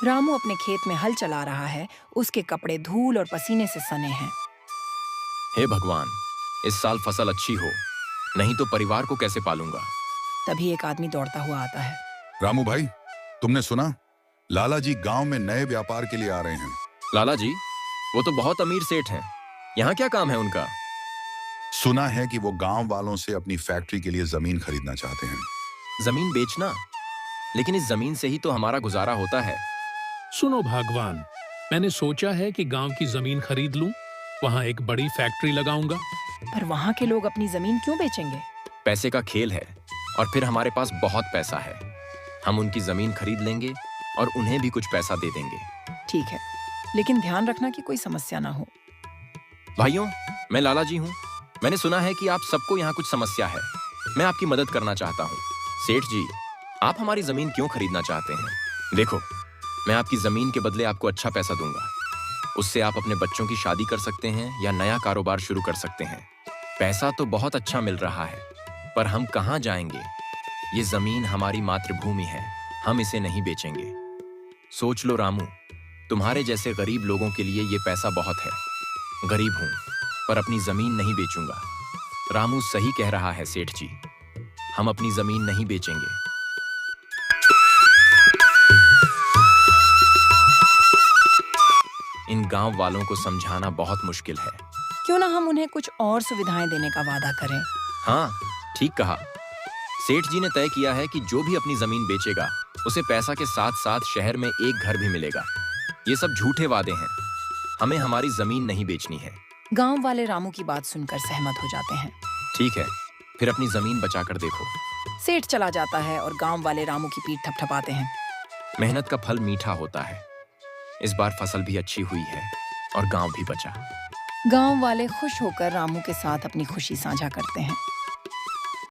रामू अपने खेत में हल चला रहा है। उसके कपड़े धूल और पसीने से सने हैं। हे भगवान, इस साल फसल अच्छी हो, नहीं तो परिवार को कैसे पालूंगा। तभी एक आदमी दौड़ता हुआ आता है। रामू भाई, तुमने सुना? लाला जी गांव में नए व्यापार के लिए आ रहे हैं। लाला जी, वो तो बहुत अमीर सेठ हैं। यहाँ क्या काम है उनका? सुना है कि वो गांव वालों से अपनी फैक्ट्री के लिए जमीन खरीदना चाहते हैं। जमीन बेचना? लेकिन इस जमीन से ही तो हमारा गुजारा होता है। सुनो भगवान, मैंने सोचा है कि गांव की जमीन खरीद लूं, वहां एक बड़ी फैक्ट्री लगाऊंगा। पर वहां के लोग अपनी जमीन क्यों बेचेंगे? पैसे का खेल है, और फिर हमारे पास बहुत पैसा है। हम उनकी जमीन खरीद लेंगे और उन्हें भी कुछ पैसा दे देंगे। ठीक है, लेकिन ध्यान रखना कि कोई समस्या ना हो। भाइयों, मैं लाला जी हूँ। मैंने सुना है कि आप सबको यहाँ कुछ समस्या है। मैं आपकी मदद करना चाहता हूँ। सेठ जी, आप हमारी जमीन क्यों खरीदना चाहते हैं? देखो, मैं आपकी जमीन के बदले आपको अच्छा पैसा दूंगा। उससे आप अपने बच्चों की शादी कर सकते हैं या नया कारोबार शुरू कर सकते हैं। पैसा तो बहुत अच्छा मिल रहा है, पर हम कहाँ जाएंगे? ये जमीन हमारी मातृभूमि है, हम इसे नहीं बेचेंगे। सोच लो रामू, तुम्हारे जैसे गरीब लोगों के लिए ये पैसा बहुत है। गरीब हूं, पर अपनी जमीन नहीं बेचूंगा। रामू सही कह रहा है सेठ जी, हम अपनी जमीन नहीं बेचेंगे। इन गांव वालों को समझाना बहुत मुश्किल है। क्यों ना हम उन्हें कुछ और सुविधाएं देने का वादा करें? हाँ, ठीक कहा। सेठ जी ने तय किया है कि जो भी अपनी जमीन बेचेगा, उसे पैसा के साथ साथ शहर में एक घर भी मिलेगा। ये सब झूठे वादे हैं। हमें हमारी जमीन नहीं बेचनी है। गांव वाले रामू की बात सुनकर सहमत हो जाते हैं। ठीक है, फिर अपनी जमीन बचाकर देखो। सेठ चला जाता है और गांव वाले रामू की पीठ थपथपाते हैं। मेहनत का फल मीठा होता है। इस बार फसल भी अच्छी हुई है और गांव भी बचा। गांव वाले खुश होकर रामू के साथ अपनी खुशी साझा करते हैं।